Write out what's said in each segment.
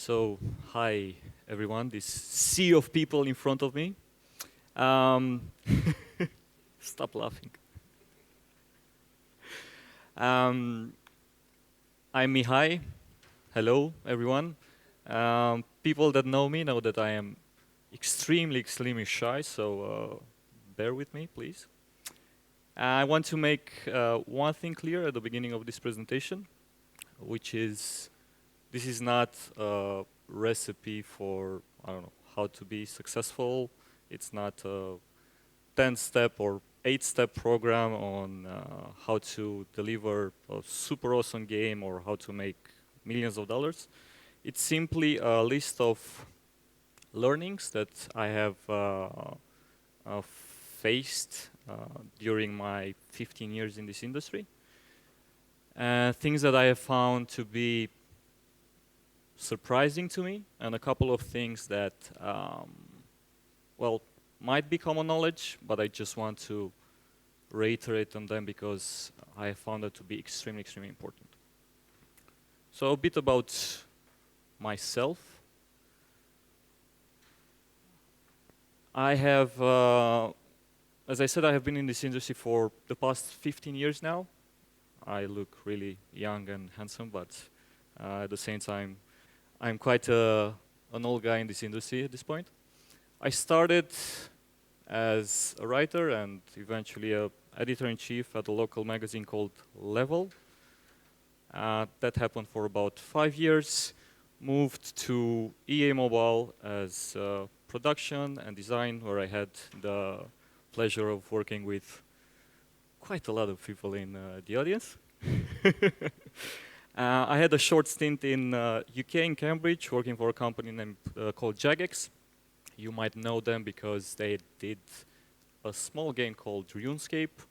So, hi everyone, this sea of people in front of me. Um, Stop laughing. Um, I'm Mihai. Hello everyone. People that know me know that I am extremely shy, so bear with me, please. I want to make one thing clear at the beginning of this presentation, which is this is not a recipe for, I don't know, how to be successful. It's not a 10-step or 8-step program on how to deliver a super awesome game or how to make millions of dollars. It's simply a list of learnings that I have faced during my 15 years in this industry. Things that I have found to be surprising to me, and a couple of things that, well, might be common knowledge, but I just want to reiterate on them because I found it to be extremely important. So a bit about myself. I have, as I said, I have been in this industry for the past 15 years now. I look really young and handsome, but at the same time, I'm quite an old guy in this industry at this point. I started as a writer and eventually a editor-in-chief at a local magazine called Level. That happened for about 5 years. Moved to EA Mobile as production and design, where I had the pleasure of working with quite a lot of people in the audience. I had a short stint in UK in Cambridge, working for a company named called Jagex. You might know them because they did a small game called RuneScape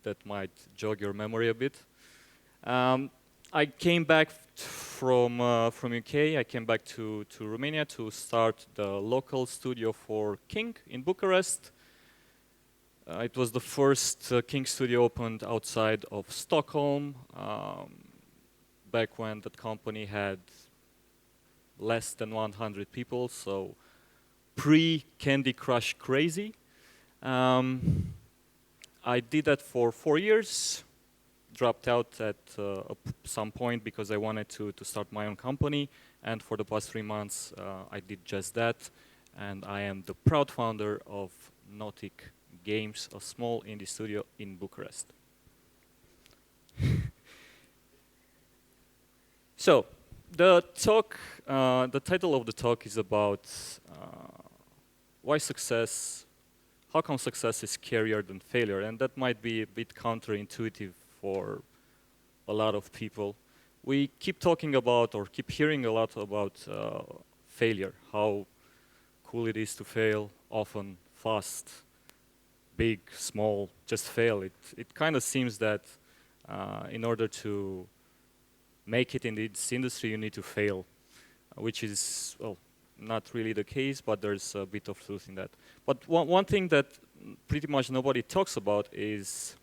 that might jog your memory a bit. I came back from UK. I came back to Romania to start the local studio for King in Bucharest. It was the first King studio opened outside of Stockholm. Back when that company had less than 100 people, so pre-Candy Crush crazy. I did that for 4 years, dropped out at some point because I wanted to start my own company, and for the past 3 months I did just that, and I am the proud founder of Nautic Games, a small indie studio in Bucharest. So, the talk, the title of the talk is about why success, how come success is scarier than failure, and that might be a bit counterintuitive for a lot of people. We keep talking about, or keep hearing a lot about failure, how cool it is to fail, often, fast, big, small, just fail. It kind of seems that in order to make it in this industry, you need to fail, which is, well, not really the case, but there's a bit of truth in that. But one thing that pretty much nobody talks about is,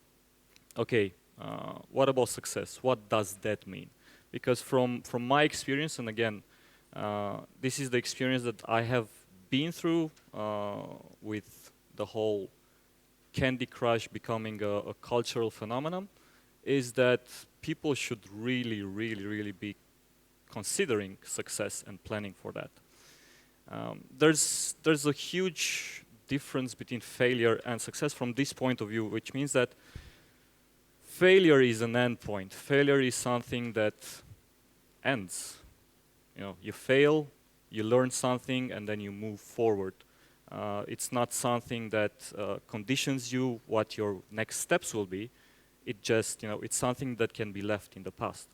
okay, what about success? What does that mean? Because from my experience, and again, this is the experience that I have been through with the whole Candy Crush becoming a cultural phenomenon, is that people should really be considering success and planning for that. There's a huge difference between failure and success from this point of view, which means that failure is an endpoint. Failure is something that ends. You know, you fail, you learn something, and then you move forward. It's not something that conditions you what your next steps will be. It just, it's something that can be left in the past.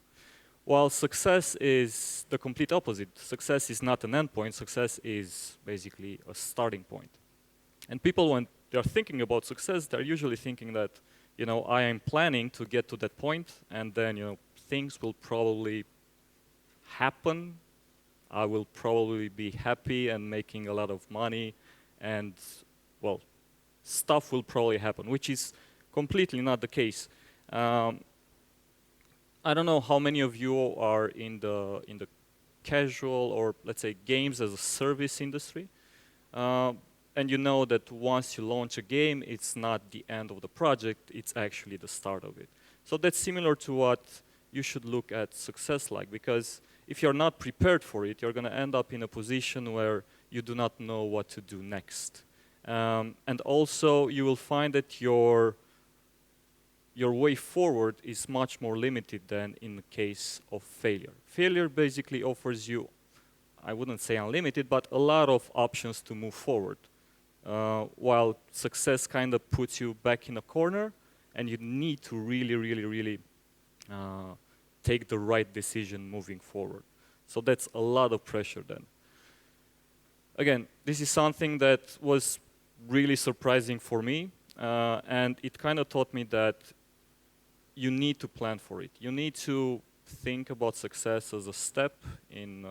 While success is the complete opposite. Success is not an endpoint. Success is basically a starting point. And people, when they're thinking about success, they're usually thinking that, I am planning to get to that point, and then, things will probably happen. I will probably be happy and making a lot of money, and, well, stuff will probably happen, which is completely not the case. I don't know how many of you are in the casual or let's say games as a service industry. And you know that once you launch a game, it's not the end of the project, it's actually the start of it. So that's similar to what you should look at success like, because if you're not prepared for it, you're going to end up in a position where you do not know what to do next. And also, you will find that your way forward is much more limited than in the case of failure. Failure basically offers you, I wouldn't say unlimited, but a lot of options to move forward. While success kind of puts you back in a corner, and you need to really take the right decision moving forward. So that's a lot of pressure then. Again, this is something that was really surprising for me, and it kind of taught me that you need to plan for it. You need to think about success as a step in,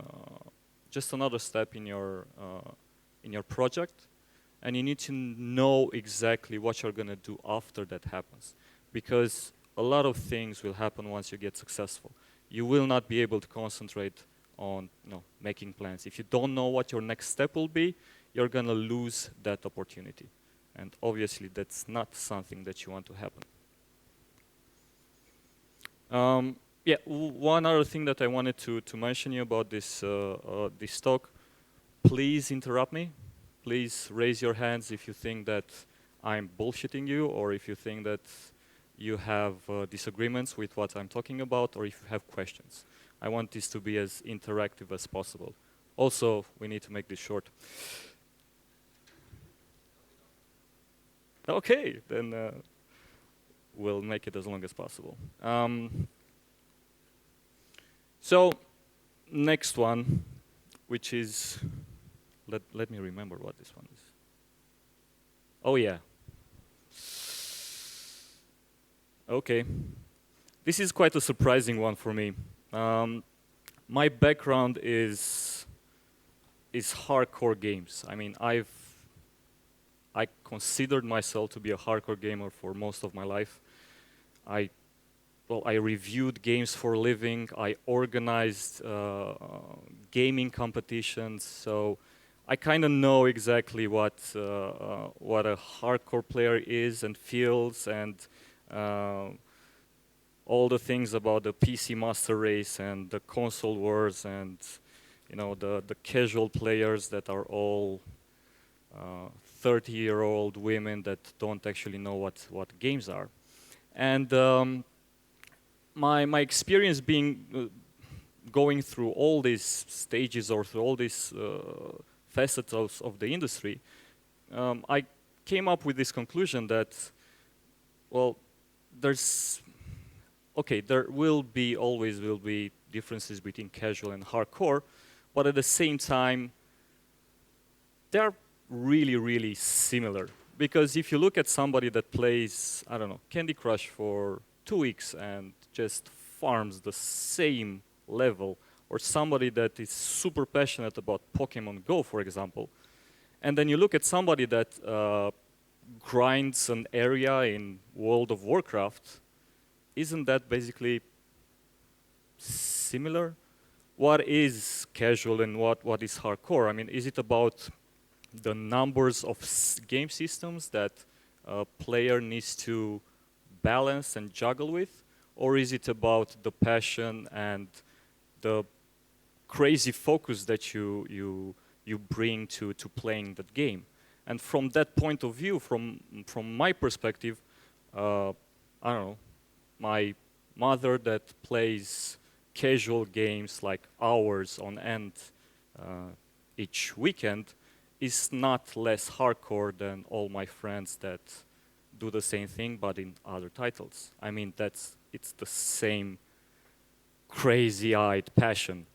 just another step in your project, and you need to know exactly what you're going to do after that happens, because a lot of things will happen once you get successful. You will not be able to concentrate on making plans. If you don't know what your next step will be, you're going to lose that opportunity. And obviously, that's not something that you want to happen. Yeah, one other thing that I wanted to mention you about this, this talk, please interrupt me. Please raise your hands if you think that I'm bullshitting you, or if you think that you have disagreements with what I'm talking about, or if you have questions. I want this to be as interactive as possible. Also, we need to make this short. Okay, then we'll make it as long as possible. So, next one, which is, let me remember what this one is. Oh yeah. Okay. This is quite a surprising one for me. My background is hardcore games. I mean, I considered myself to be a hardcore gamer for most of my life. I reviewed games for a living. I organized gaming competitions. So I kind of know exactly what a hardcore player is and feels, and all the things about the PC master race and the console wars, and the casual players that are all 30-year-old women that don't actually know what games are. And my experience going through all these stages or through all these facets of the industry, I came up with this conclusion that, well, there always will be differences between casual and hardcore, but at the same time, they're really similar. Because if you look at somebody that plays, I don't know, Candy Crush for 2 weeks and just farms the same level, or somebody that is super passionate about Pokemon Go, for example, and then you look at somebody that grinds an area in World of Warcraft, isn't that basically similar? What is casual and what is hardcore? I mean, is it about the numbers of game systems that a player needs to balance and juggle with? Or is it about the passion and the crazy focus that you bring to playing that game? And from that point of view, from my perspective, I don't know, my mother that plays casual games like hours on end each weekend is not less hardcore than all my friends that do the same thing but in other titles. I mean, it's the same crazy-eyed passion.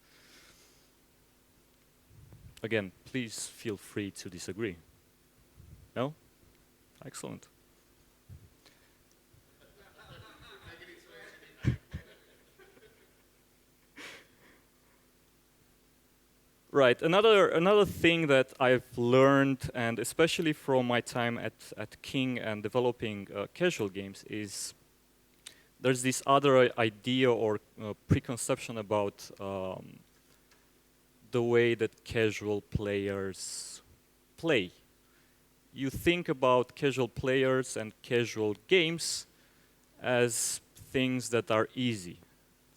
Again, please feel free to disagree. No? Excellent. Right. Another thing that I've learned, and especially from my time at King and developing casual games, is there's this other idea or preconception about the way that casual players play. You think about casual players and casual games as things that are easy,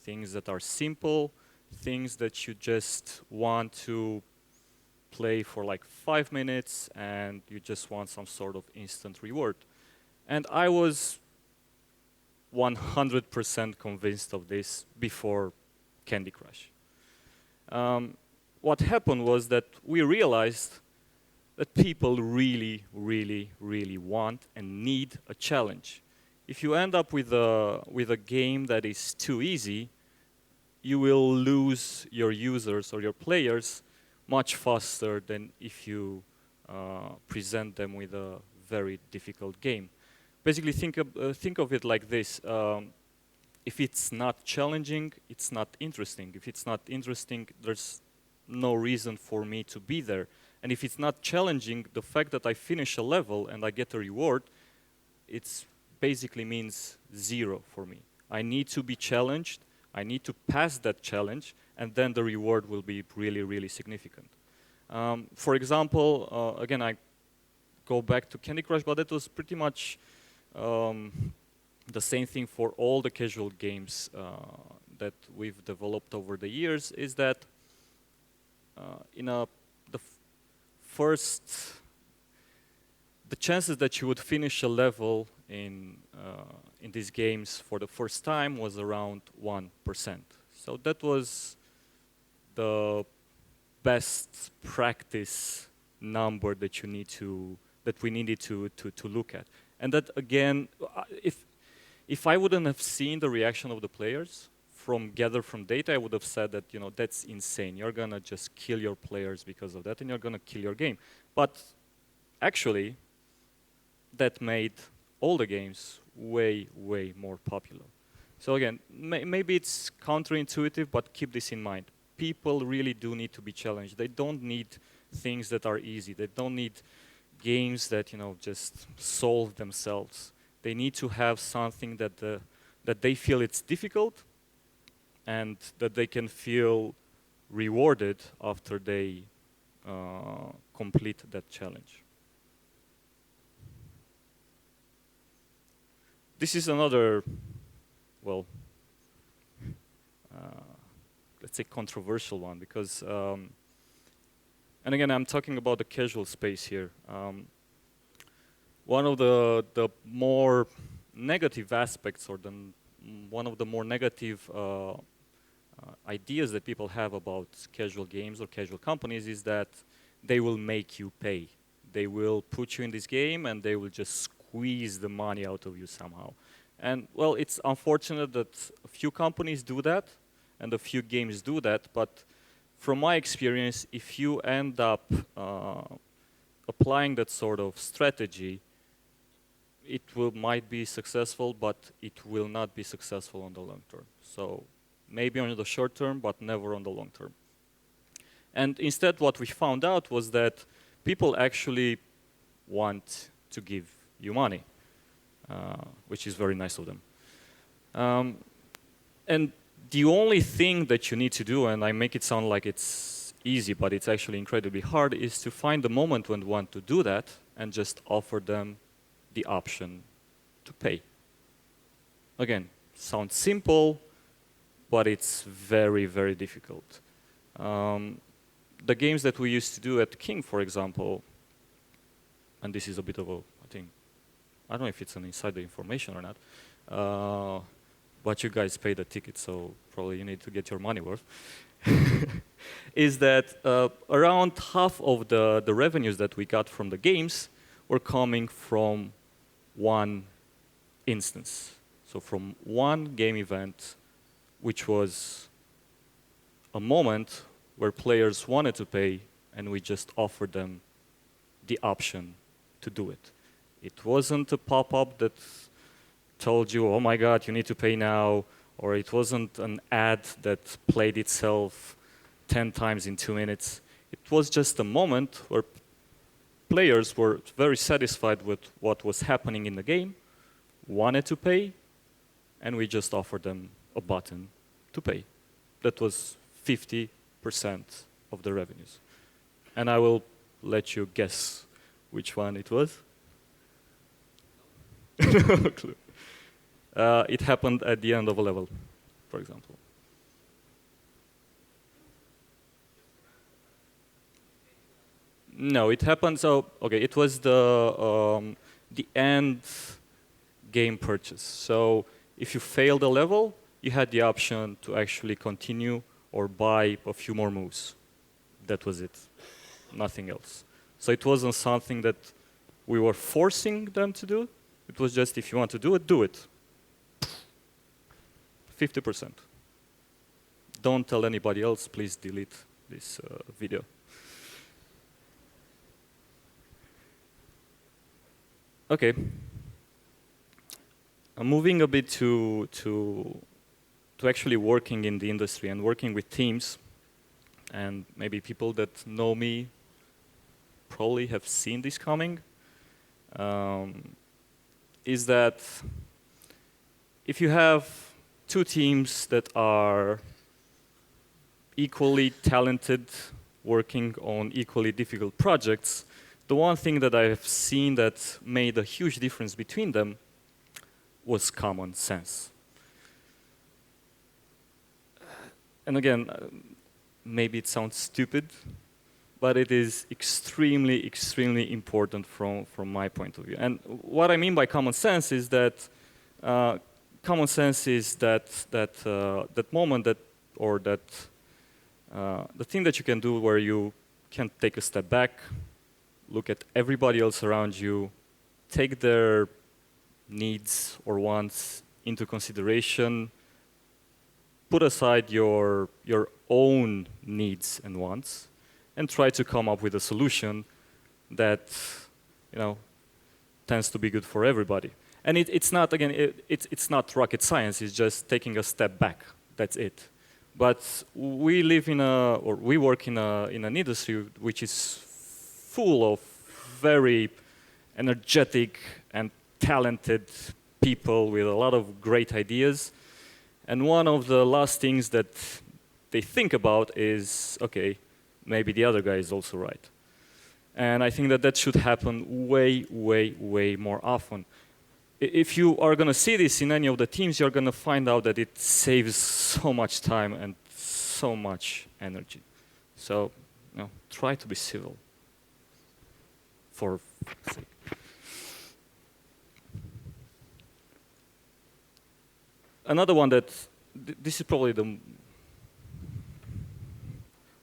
things that are simple, things that you just want to play for like 5 minutes and you just want some sort of instant reward. And I was 100% convinced of this before Candy Crush. What happened was that we realized that people really, really, really want and need a challenge. If you end up with a game that is too easy, you will lose your users or your players much faster than if you present them with a very difficult game. Basically, think of it like this. If it's not challenging, it's not interesting. If it's not interesting, there's no reason for me to be there. And if it's not challenging, the fact that I finish a level and I get a reward, it basically means zero for me. I need to be challenged, I need to pass that challenge, and then the reward will be really, really significant. For example, again, I go back to Candy Crush, but it was pretty much the same thing for all the casual games that we've developed over the years, is that the chances that you would finish a level in these games for the first time was around 1%. So that was the best practice number that we needed to look at. And that again, if I wouldn't have seen the reaction of the players gathered from data, I would have said that, that's insane. You're gonna just kill your players because of that, and you're gonna kill your game. But actually, that made all the games way, way more popular. So again, maybe it's counterintuitive, but keep this in mind. People really do need to be challenged. They don't need things that are easy. They don't need games that just solve themselves. They need to have something that they feel it's difficult, and that they can feel rewarded after they complete that challenge. This is another, well, let's say controversial one, because, and again, I'm talking about the casual space here. One of the more negative aspects, or one of the more negative ideas that people have about casual games or casual companies is that they will make you pay. They will put you in this game and they will just squeeze the money out of you somehow. And well, it's unfortunate that a few companies do that and a few games do that, but from my experience, if you end up applying that sort of strategy, it might be successful, but it will not be successful on the long term. So maybe on the short term, but never on the long term. And instead, what we found out was that people actually want to give you money, which is very nice of them. And the only thing that you need to do, and I make it sound like it's easy, but it's actually incredibly hard, is to find the moment when you want to do that and just offer them the option to pay. Again, sounds simple, but it's very, very difficult. The games that we used to do at King, for example, and this is a bit of a, I don't know if it's an insider information or not, but you guys pay the ticket, so probably you need to get your money worth, is that around half of the revenues that we got from the games were coming from one instance. So from one game event, which was a moment where players wanted to pay and we just offered them the option to do it. It wasn't a pop-up that told you, oh my God, you need to pay now, or it wasn't an ad that played itself 10 times in 2 minutes. It was just a moment where players were very satisfied with what was happening in the game, wanted to pay, and we just offered them a button to pay. That was 50% of the revenues. And I will let you guess which one it was. No clue. It happened at the end of a level, for example. No, it happened, so, okay, it was the end game purchase. So if you failed a level, you had the option to actually continue or buy a few more moves. That was it, nothing else. So it wasn't something that we were forcing them to do. It was just, if you want to do it, do it. 50%. Don't tell anybody else, please delete this video. Okay. I'm moving a bit to actually working in the industry and working with teams, and maybe people that know me probably have seen this coming, is that if you have two teams that are equally talented, working on equally difficult projects, the one thing that I have seen that made a huge difference between them was common sense. And again, maybe it sounds stupid, but it is extremely, extremely important from my point of view. And what I mean by common sense is that common sense is that moment that, or that the thing that you can do where you can take a step back, look at everybody else around you, take their needs or wants into consideration, put aside your own needs and wants, and try to come up with a solution that, you know, tends to be good for everybody. And it's not, again, it's not rocket science. It's just taking a step back. That's it. But we live in or we work in an industry which is full of very energetic and talented people with a lot of great ideas. And one of the last things that they think about is, okay, maybe the other guy is also right. And I think that that should happen way, way, way more often. If you are going to see this in any of the teams, you're going to find out that it saves so much time and so much energy. So, you know, try to be civil, for sake. Another one that, this is probably the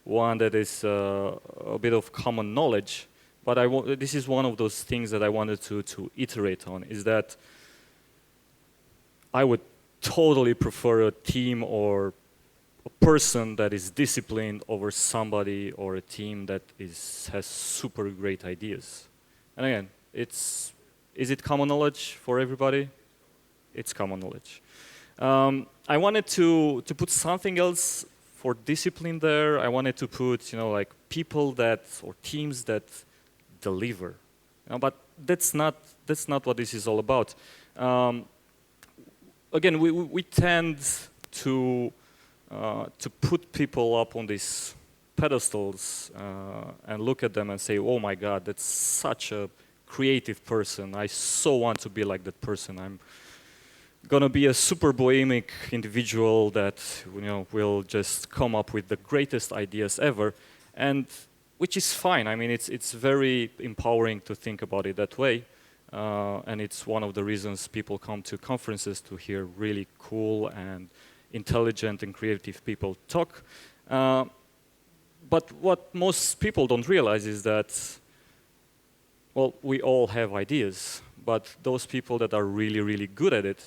one that is a bit of common knowledge, but this is one of those things that I wanted to iterate on, is that I would totally prefer a team or a person that is disciplined over somebody or a team that has super great ideas. And again, is it common knowledge for everybody? It's common knowledge. I wanted to put something else for discipline there. I wanted to put, you know, like people that, or teams that deliver. You know, but that's not what this is all about. Again, we tend to put people up on these pedestals and look at them and say, oh my God, that's such a creative person. I so want to be like that person. I'm gonna be a super bohemic individual that, you know, will just come up with the greatest ideas ever, and which is fine. I mean, it's very empowering to think about it that way, and it's one of the reasons people come to conferences, to hear really cool and intelligent and creative people talk. But what most people don't realize is that, well, we all have ideas, but those people that are really, really good at it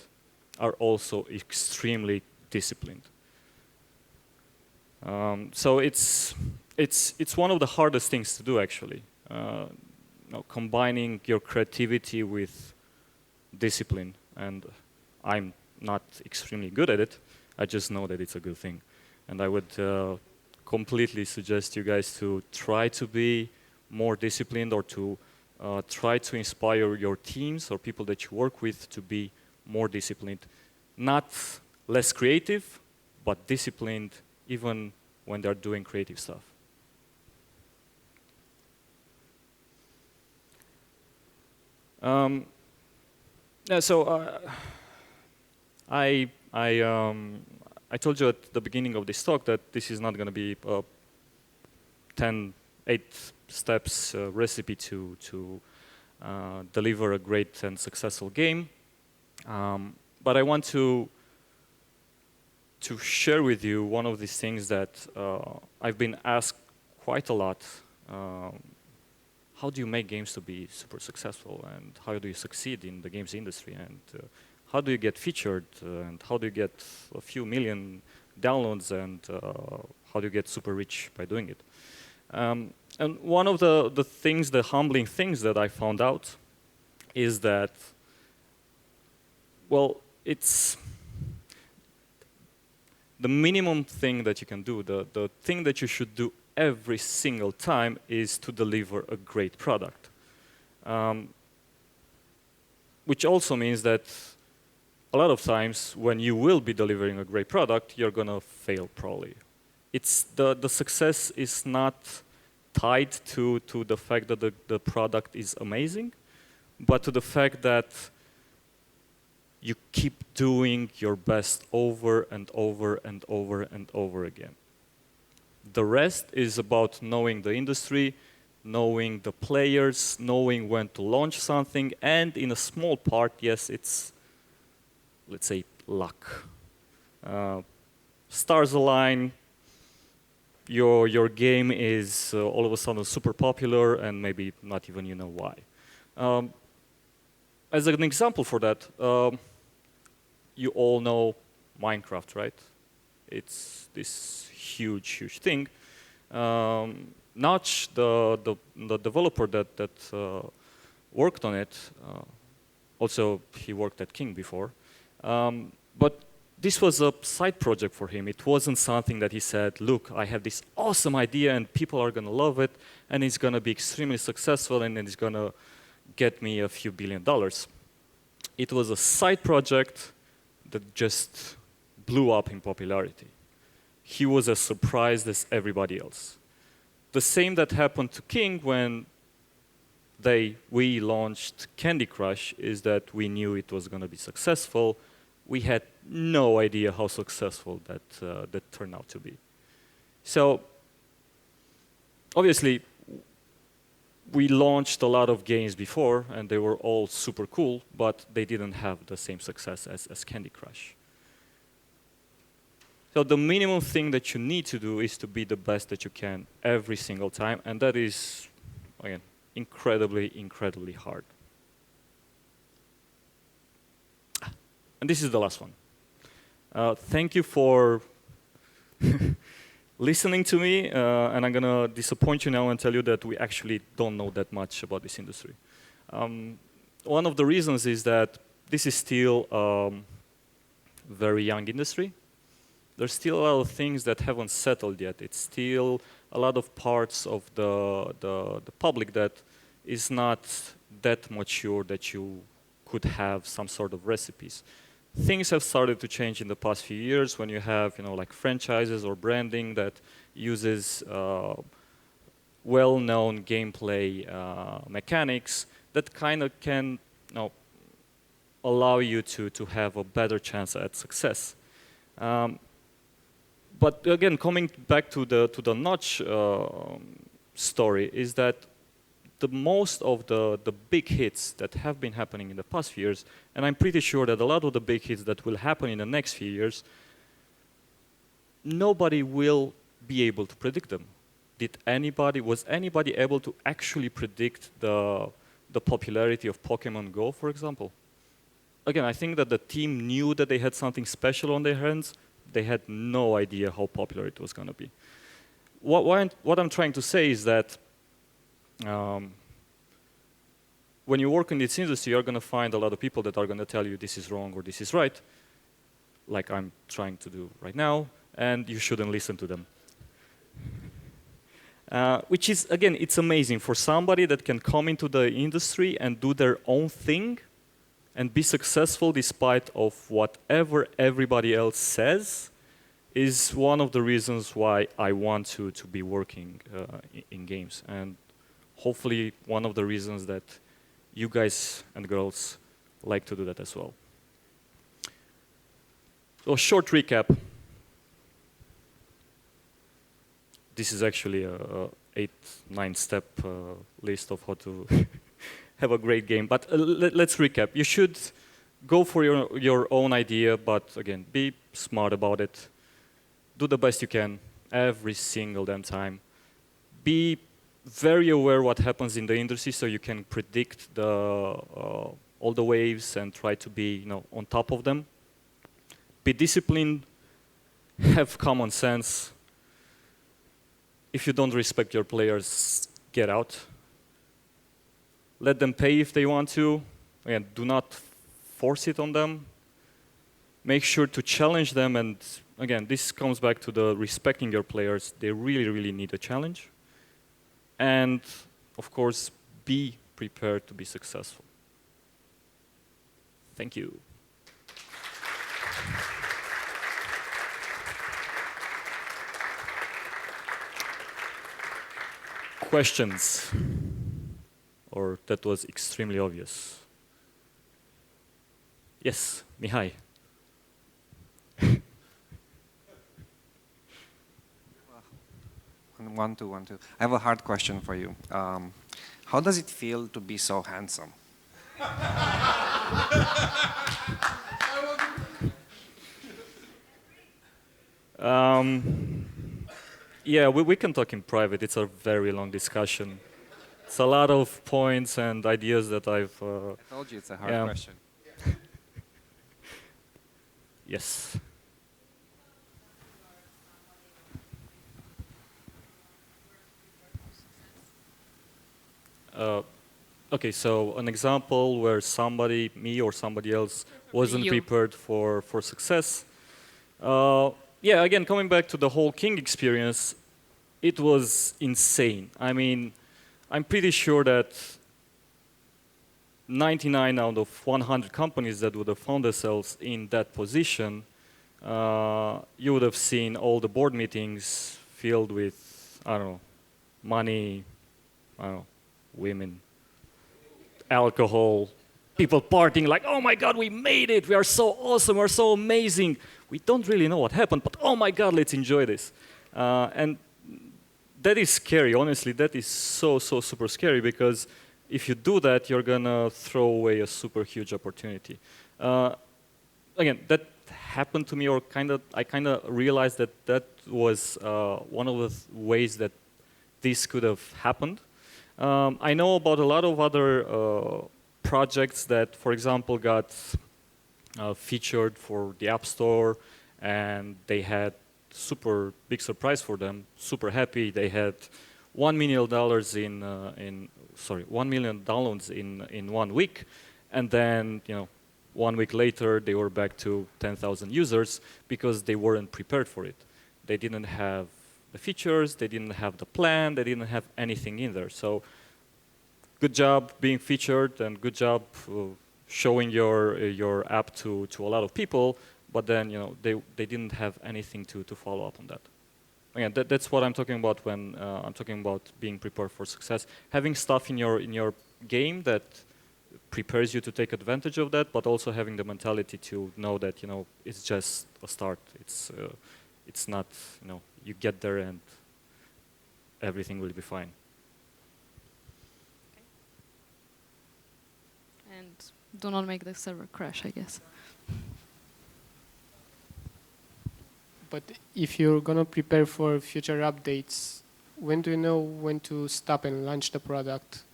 are also extremely disciplined. So it's one of the hardest things to do, actually. You know, combining your creativity with discipline. And I'm not extremely good at it. I just know that it's a good thing. And I would completely suggest you guys to try to be more disciplined, or to try to inspire your teams or people that you work with to be more disciplined. Not less creative, but disciplined even when they're doing creative stuff. Yeah, so I told you at the beginning of this talk that this is not going to be a 8 steps recipe to deliver a great and successful game. But I want to share with you one of these things that I've been asked quite a lot. How do you make games to be super successful, and how do you succeed in the games industry, and how do you get featured, and how do you get a few million downloads, and how do you get super rich by doing it? And one of the things, the humbling things that I found out is that, well, it's the minimum thing that you can do, the thing that you should do every single time is to deliver a great product. Which also means that a lot of times when you will be delivering a great product, you're gonna fail probably. It's the success is not tied to the fact that the product is amazing, but to the fact that you keep doing your best over and over and over and over again. The rest is about knowing the industry, knowing the players, knowing when to launch something, and in a small part, yes, it's, let's say, luck. Stars align, your game is all of a sudden super popular, and maybe not even you know why. As an example for that, you all know Minecraft, right? It's this huge thing. Notch, the developer that worked on it, also he worked at King before, but this was a side project for him. It wasn't something that he said, look, I have this awesome idea and people are gonna love it and it's gonna be extremely successful and then it's gonna get me a few $1 billion. It was a side project that just blew up in popularity. He was as surprised as everybody else. The same that happened to King when we launched Candy Crush is that we knew it was going to be successful. We had no idea how successful that turned out to be. So obviously, we launched a lot of games before, and they were all super cool, but they didn't have the same success as Candy Crush. So the minimum thing that you need to do is to be the best that you can every single time, and that is, again, incredibly hard. And this is the last one. Thank you for listening to me, and I'm gonna disappoint you now and tell you that we actually don't know that much about this industry. One of the reasons is that this is still a very young industry. There's still a lot of things that haven't settled yet. It's still a lot of parts of the public that is not that mature that you could have some sort of recipes. Things have started to change in the past few years when you have, like franchises or branding that uses well-known gameplay mechanics that kind of can, allow you to have a better chance at success. But again, coming back to the Notch story is that the most of the big hits that have been happening in the past few years, and I'm pretty sure that a lot of the big hits that will happen in the next few years, nobody will be able to predict them. Was anybody able to actually predict the popularity of Pokemon Go, for example? Again, I think that the team knew that they had something special on their hands. They had no idea how popular it was going to be. What I'm trying to say is that when you work in this industry, you're going to find a lot of people that are going to tell you this is wrong or this is right, like I'm trying to do right now, and you shouldn't listen to them. Which is, again, it's amazing for somebody that can come into the industry and do their own thing and be successful despite of whatever everybody else says is one of the reasons why I want to be working in games. And hopefully one of the reasons that you guys and girls like to do that as well. So short recap. This is actually a 8-9 step list of how to have a great game. But let's recap. You should go for your own idea, but again, be smart about it. Do the best you can every single damn time. Be very aware what happens in the industry so you can predict all the waves and try to be on top of them. Be disciplined, have common sense. If you don't respect your players, get out. Let them pay if they want to. Again, do not force it on them. Make sure to challenge them, and again, this comes back to the respecting your players. They really, really need a challenge. And of course, be prepared to be successful. Thank you. Questions? Or that was extremely obvious? Yes, Mihai. 1, 2, 1, 2. I have a hard question for you. How does it feel to be so handsome? Yeah, we can talk in private. It's a very long discussion. It's a lot of points and ideas that I've... I told you it's a hard question. Yes. Okay, so an example where somebody, me or somebody else, wasn't prepared for success. Yeah, again, coming back to the whole King experience, it was insane. I mean, I'm pretty sure that 99 out of 100 companies that would have found themselves in that position, you would have seen all the board meetings filled with, I don't know, money, I don't know, women, alcohol, people partying like, oh my God, we made it, we are so awesome, we're so amazing. We don't really know what happened, but oh my God, let's enjoy this. And that is scary, honestly, that is so super scary, because if you do that, you're gonna throw away a super huge opportunity. Again, that happened to me, or I kind of realized that that was one of the ways that this could have happened. I know about a lot of other projects that, for example, got featured for the App Store, and they had super big surprise for them, super happy. They had $1 million $1 million downloads in 1 week, and then 1 week later they were back to 10,000 users because they weren't prepared for it. They didn't have the features, they didn't have the plan, they didn't have anything in there. So good job being featured, and good job showing your app to a lot of people, but then they didn't have anything to follow up on that. Again, that's what I'm talking about when I'm talking about being prepared for success. Having stuff in your game that prepares you to take advantage of that, but also having the mentality to know that it's just a start. It's not you get there and everything will be fine. And do not make the server crash, I guess. But if you're going to prepare for future updates, when do you know when to stop and launch the product?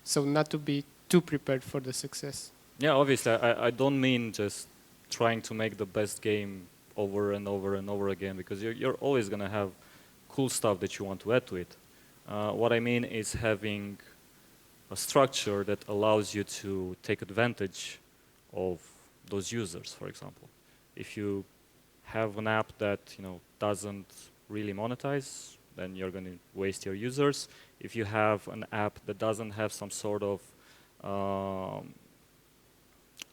So not to be too prepared for the success. Yeah, obviously, I don't mean just trying to make the best game over and over and over again, because you're always going to have cool stuff that you want to add to it. What I mean is having a structure that allows you to take advantage of those users, for example. If you have an app that doesn't really monetize, then you're going to waste your users. If you have an app that doesn't have some sort of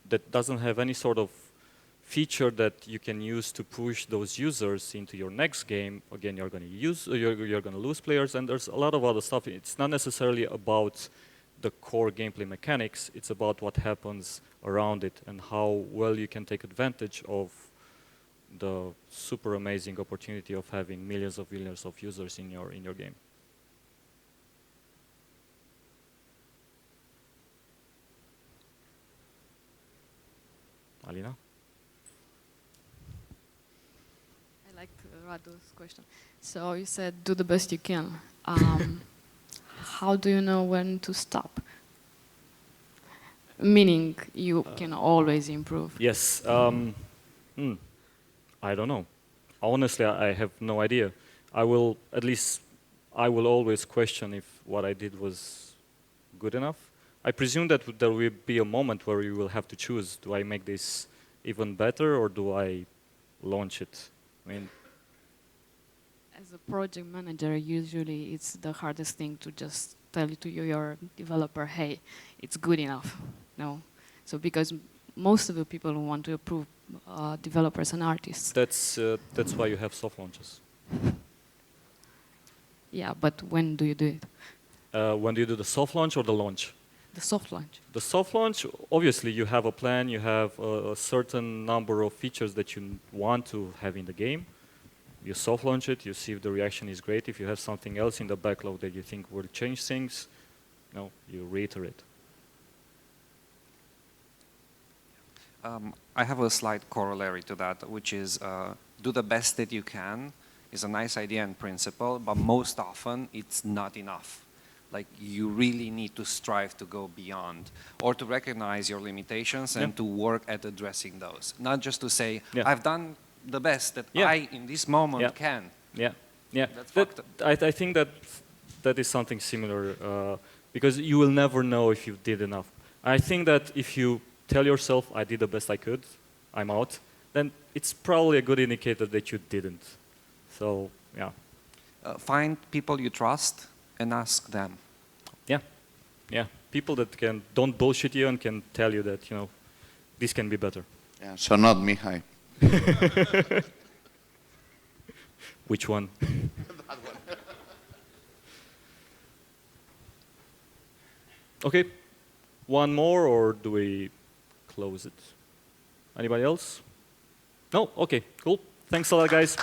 that doesn't have any sort of feature that you can use to push those users into your next game, again, you're going to lose players, and there's a lot of other stuff. It's not necessarily about the core gameplay mechanics. It's about what happens around it and how well you can take advantage of the super amazing opportunity of having millions of users in your game. Alina? I like Radu's question. So you said do the best you can. How do you know when to stop? Meaning you can always improve. Yes. I don't know. Honestly, I have no idea. I will always question if what I did was good enough. I presume that there will be a moment where you will have to choose, do I make this even better or do I launch it? I mean, As a project manager, usually it's the hardest thing to just tell to your developer, hey, it's good enough. No. So because most of the people who want to approve developers and artists. that's why you have soft launches. Yeah, but when do you do it? When do you do the soft launch or the launch? The soft launch. The soft launch, obviously you have a plan, you have a certain number of features that you want to have in the game. You soft launch it, you see if the reaction is great. If you have something else in the backlog that you think will change things, no, you reiterate. I have a slight corollary to that, which is do the best that you can is a nice idea in principle, but most often it's not enough. Like you really need to strive to go beyond or to recognize your limitations and to work at addressing those. Not just to say, I've done the best that I, in this moment, can. Yeah. I think that is something similar because you will never know if you did enough. I think that if you tell yourself, I did the best I could, I'm out, then it's probably a good indicator that you didn't. So, yeah. Find people you trust and ask them. Yeah. People that don't bullshit you and can tell you that, this can be better. Yeah, so not Mihai. Which one? That one. Okay. One more, or do we close it? Anybody else? No? Okay, cool. Thanks a lot, guys.